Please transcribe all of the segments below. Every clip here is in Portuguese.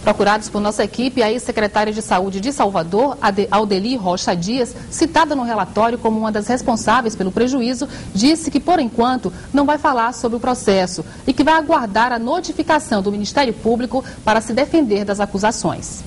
Procurados por nossa equipe, a ex-secretária de Saúde de Salvador, Aldeli Rocha Dias, citada no relatório como uma das responsáveis pelo prejuízo, disse que, por enquanto, não vai falar sobre o processo e que vai aguardar a notificação do Ministério Público para se defender das acusações.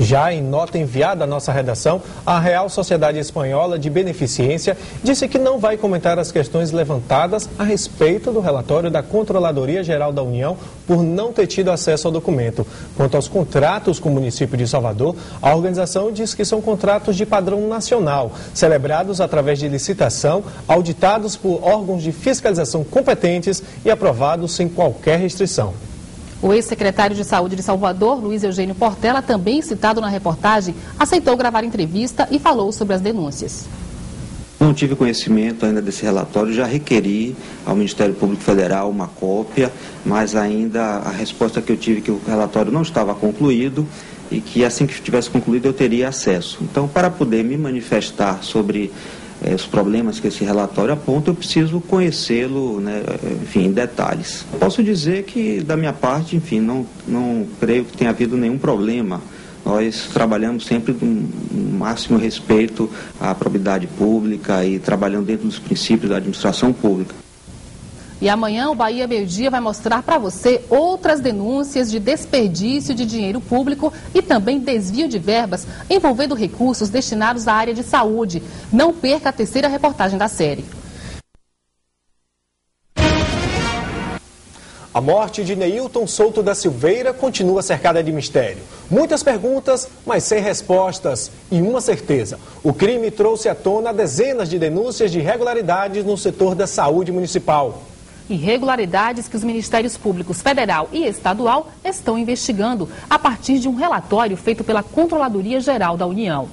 Já em nota enviada à nossa redação, a Real Sociedade Espanhola de Beneficência disse que não vai comentar as questões levantadas a respeito do relatório da Controladoria Geral da União por não ter tido acesso ao documento. Quanto aos contratos com o município de Salvador, a organização diz que são contratos de padrão nacional, celebrados através de licitação, auditados por órgãos de fiscalização competentes e aprovados sem qualquer restrição. O ex-secretário de Saúde de Salvador, Luiz Eugênio Portela, também citado na reportagem, aceitou gravar entrevista e falou sobre as denúncias. Não tive conhecimento ainda desse relatório, já requeri ao Ministério Público Federal uma cópia, mas ainda a resposta que eu tive que o relatório não estava concluído e que assim que estivesse concluído eu teria acesso. Então, para poder me manifestar sobre os problemas que esse relatório aponta, eu preciso conhecê-lo, né, enfim, em detalhes. Posso dizer que, da minha parte, enfim, não creio que tenha havido nenhum problema. Nós trabalhamos sempre com o máximo respeito à probidade pública e trabalhando dentro dos princípios da administração pública. E amanhã o Bahia Meio Dia vai mostrar para você outras denúncias de desperdício de dinheiro público e também desvio de verbas envolvendo recursos destinados à área de saúde. Não perca a terceira reportagem da série. A morte de Neilton Souto da Silveira continua cercada de mistério. Muitas perguntas, mas sem respostas. E uma certeza: o crime trouxe à tona dezenas de denúncias de irregularidades no setor da saúde municipal. Irregularidades que os Ministérios Públicos Federal e Estadual estão investigando a partir de um relatório feito pela Controladoria Geral da União.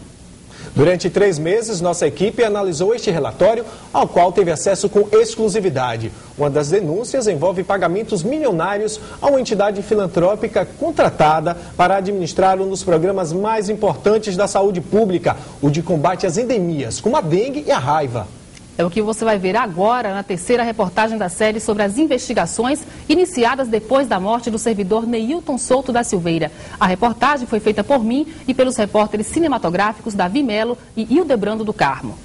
Durante 3 meses, nossa equipe analisou este relatório, ao qual teve acesso com exclusividade. Uma das denúncias envolve pagamentos milionários a uma entidade filantrópica contratada para administrar um dos programas mais importantes da saúde pública, o de combate às endemias, como a dengue e a raiva. É o que você vai ver agora na terceira reportagem da série sobre as investigações iniciadas depois da morte do servidor Neilton Souto da Silveira. A reportagem foi feita por mim e pelos repórteres cinematográficos Davi Melo e Hildebrando do Carmo.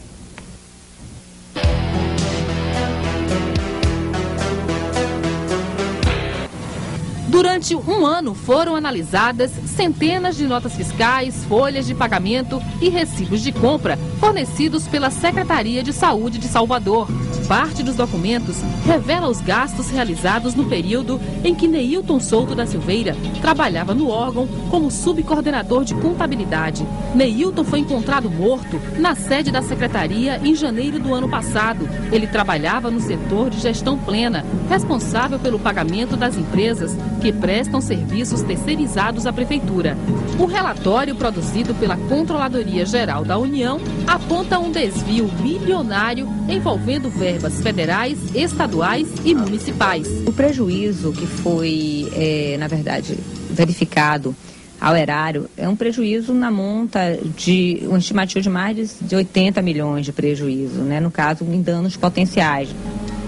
Durante um ano foram analisadas centenas de notas fiscais, folhas de pagamento e recibos de compra fornecidos pela Secretaria de Saúde de Salvador. Parte dos documentos revela os gastos realizados no período em que Neilton Souto da Silveira trabalhava no órgão como subcoordenador de contabilidade. Neilton foi encontrado morto na sede da Secretaria em janeiro do ano passado. Ele trabalhava no setor de gestão plena, responsável pelo pagamento das empresas que prestam serviços terceirizados à Prefeitura. O relatório produzido pela Controladoria Geral da União aponta um desvio milionário envolvendo verbas federais, estaduais e municipais. O prejuízo que foi, na verdade, verificado ao erário é um prejuízo na monta de uma estimativa de mais de 80 milhões de prejuízo, né? No caso, em danos potenciais.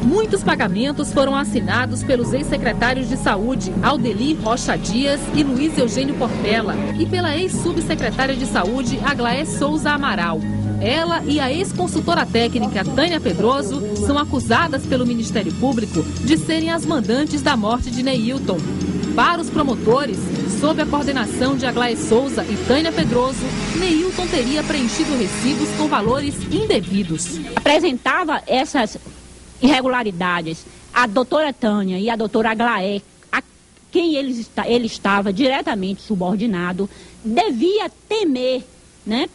Muitos pagamentos foram assinados pelos ex-secretários de Saúde, Aldeli Rocha Dias e Luiz Eugênio Portela, e pela ex-subsecretária de Saúde, Aglaé Souza Amaral. Ela e a ex-consultora técnica Tânia Pedroso são acusadas pelo Ministério Público de serem as mandantes da morte de Neilton. Para os promotores, sob a coordenação de Aglaé Souza e Tânia Pedroso, Neilton teria preenchido recibos com valores indevidos. Apresentava essas irregularidades a doutora Tânia e a doutora Aglaé, a quem ele estava diretamente subordinado, devia temer, né,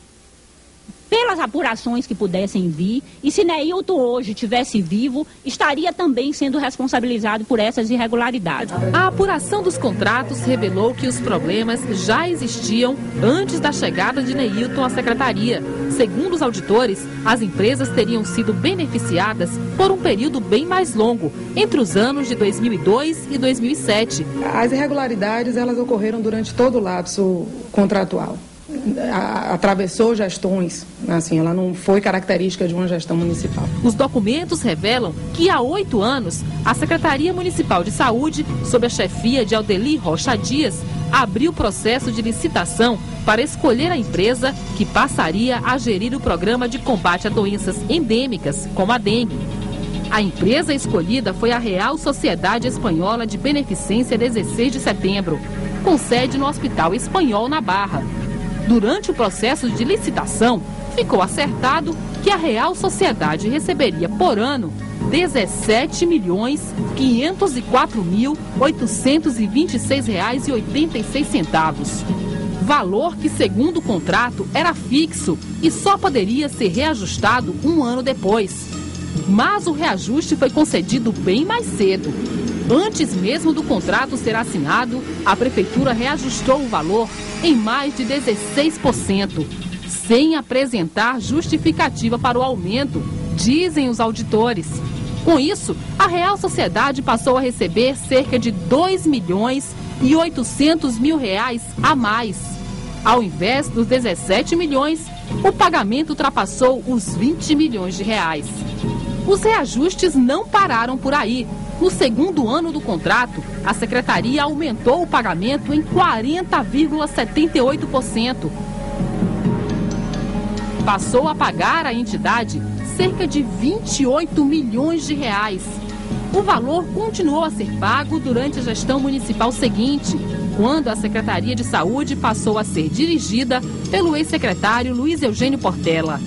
pelas apurações que pudessem vir, e se Neilton hoje estivesse vivo, estaria também sendo responsabilizado por essas irregularidades. A apuração dos contratos revelou que os problemas já existiam antes da chegada de Neilton à secretaria. Segundo os auditores, as empresas teriam sido beneficiadas por um período bem mais longo, entre os anos de 2002 e 2007. As irregularidades, elas ocorreram durante todo o lapso contratual. atravessou gestões, assim, ela não foi característica de uma gestão municipal. Os documentos revelam que há 8 anos, a Secretaria Municipal de Saúde, sob a chefia de Aldeli Rocha Dias, abriu processo de licitação para escolher a empresa que passaria a gerir o programa de combate a doenças endêmicas, como a dengue. A empresa escolhida foi a Real Sociedade Espanhola de Beneficência 16 de Setembro, com sede no Hospital Espanhol, na Barra. Durante o processo de licitação, ficou acertado que a Real Sociedade receberia por ano R$ 17.504.826,86, valor que, segundo o contrato, era fixo e só poderia ser reajustado um ano depois. Mas o reajuste foi concedido bem mais cedo. Antes mesmo do contrato ser assinado, a Prefeitura reajustou o valor em mais de 16%, sem apresentar justificativa para o aumento, dizem os auditores. Com isso, a Real Sociedade passou a receber cerca de R$ 2.800.000 a mais. Ao invés dos 17 milhões, o pagamento ultrapassou os 20 milhões de reais. Os reajustes não pararam por aí. No segundo ano do contrato, a Secretaria aumentou o pagamento em 40,78%. Passou a pagar à entidade cerca de 28 milhões de reais. O valor continuou a ser pago durante a gestão municipal seguinte, quando a Secretaria de Saúde passou a ser dirigida pelo ex-secretário Luiz Eugênio Portela.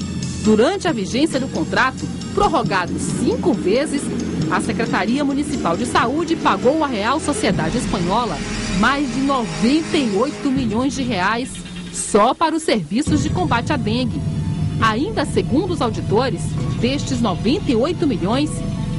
Durante a vigência do contrato, prorrogado 5 vezes, a Secretaria Municipal de Saúde pagou à Real Sociedade Espanhola mais de 98 milhões de reais só para os serviços de combate à dengue. Ainda segundo os auditores, destes 98 milhões,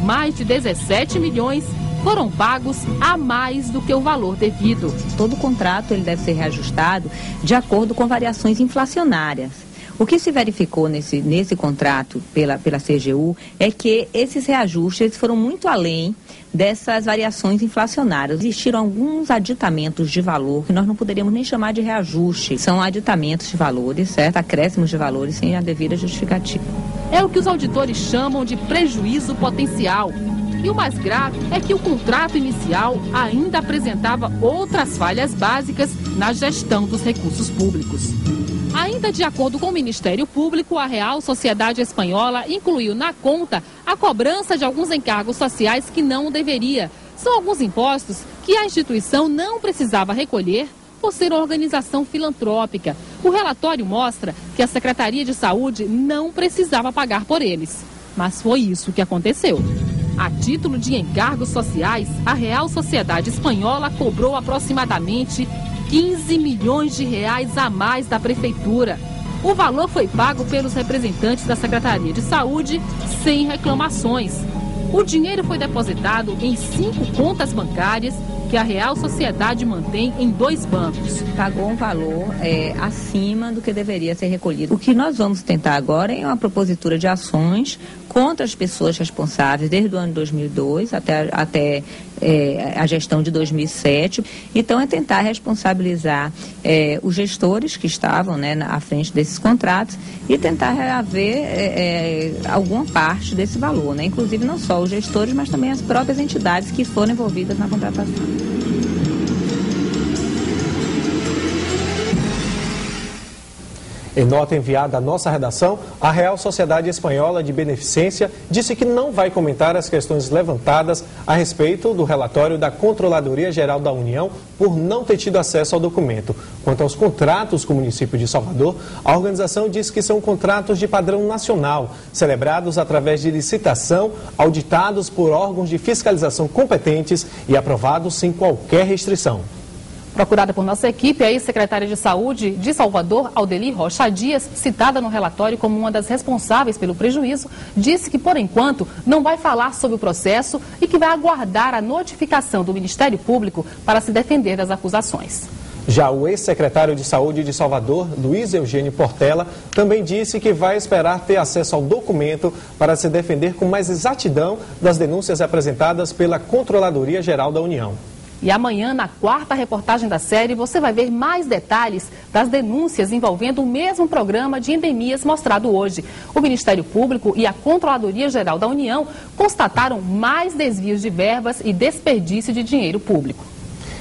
mais de 17 milhões foram pagos a mais do que o valor devido. Todo contrato ele deve ser reajustado de acordo com variações inflacionárias. O que se verificou nesse contrato pela CGU é que esses reajustes foram muito além dessas variações inflacionárias. Existiram alguns aditamentos de valor que nós não poderíamos nem chamar de reajuste. São aditamentos de valores, certo? Acréscimos de valores sem a devida justificativa. É o que os auditores chamam de prejuízo potencial. E o mais grave é que o contrato inicial ainda apresentava outras falhas básicas na gestão dos recursos públicos. Ainda de acordo com o Ministério Público, a Real Sociedade Espanhola incluiu na conta a cobrança de alguns encargos sociais que não deveria. São alguns impostos que a instituição não precisava recolher por ser uma organização filantrópica. O relatório mostra que a Secretaria de Saúde não precisava pagar por eles. Mas foi isso que aconteceu. A título de encargos sociais, a Real Sociedade Espanhola cobrou aproximadamente 15 milhões de reais a mais da Prefeitura. O valor foi pago pelos representantes da Secretaria de Saúde sem reclamações. O dinheiro foi depositado em 5 contas bancárias que a Real Sociedade mantém em 2 bancos. Pagou um valor acima do que deveria ser recolhido. O que nós vamos tentar agora é uma propositura de ações contra as pessoas responsáveis desde o ano 2002 até a gestão de 2007. Então, é tentar responsabilizar os gestores que estavam à frente desses contratos e tentar reaver alguma parte desse valor, inclusive não só os gestores, mas também as próprias entidades que foram envolvidas na contratação. Em nota enviada à nossa redação, a Real Sociedade Espanhola de Beneficência disse que não vai comentar as questões levantadas a respeito do relatório da Controladoria Geral da União por não ter tido acesso ao documento. Quanto aos contratos com o município de Salvador, a organização diz que são contratos de padrão nacional, celebrados através de licitação, auditados por órgãos de fiscalização competentes e aprovados sem qualquer restrição. Procurada por nossa equipe, a ex-secretária de Saúde de Salvador, Aldeli Rocha Dias, citada no relatório como uma das responsáveis pelo prejuízo, disse que, por enquanto, não vai falar sobre o processo e que vai aguardar a notificação do Ministério Público para se defender das acusações. Já o ex-secretário de Saúde de Salvador, Luiz Eugênio Portela, também disse que vai esperar ter acesso ao documento para se defender com mais exatidão das denúncias apresentadas pela Controladoria Geral da União. E amanhã, na 4ª reportagem da série, você vai ver mais detalhes das denúncias envolvendo o mesmo programa de endemias mostrado hoje. O Ministério Público e a Controladoria Geral da União constataram mais desvios de verbas e desperdício de dinheiro público.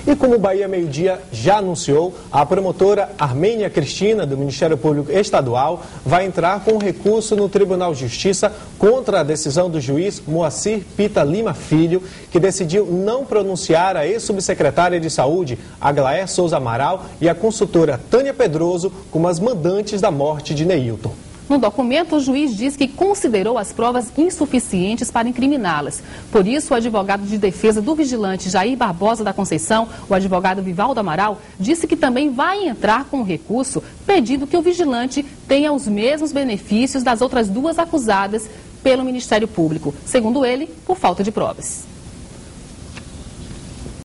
E como o Bahia Meio Dia já anunciou, a promotora Armênia Cristina, do Ministério Público Estadual, vai entrar com recurso no Tribunal de Justiça contra a decisão do juiz Moacir Pita Lima Filho, que decidiu não pronunciar a ex-subsecretária de Saúde, Aglaé Souza Amaral, e a consultora Tânia Pedroso como as mandantes da morte de Neilton. No documento, o juiz diz que considerou as provas insuficientes para incriminá-las. Por isso, o advogado de defesa do vigilante Jair Barbosa da Conceição, o advogado Vivaldo Amaral, disse que também vai entrar com o recurso, pedindo que o vigilante tenha os mesmos benefícios das outras duas acusadas pelo Ministério Público. Segundo ele, por falta de provas.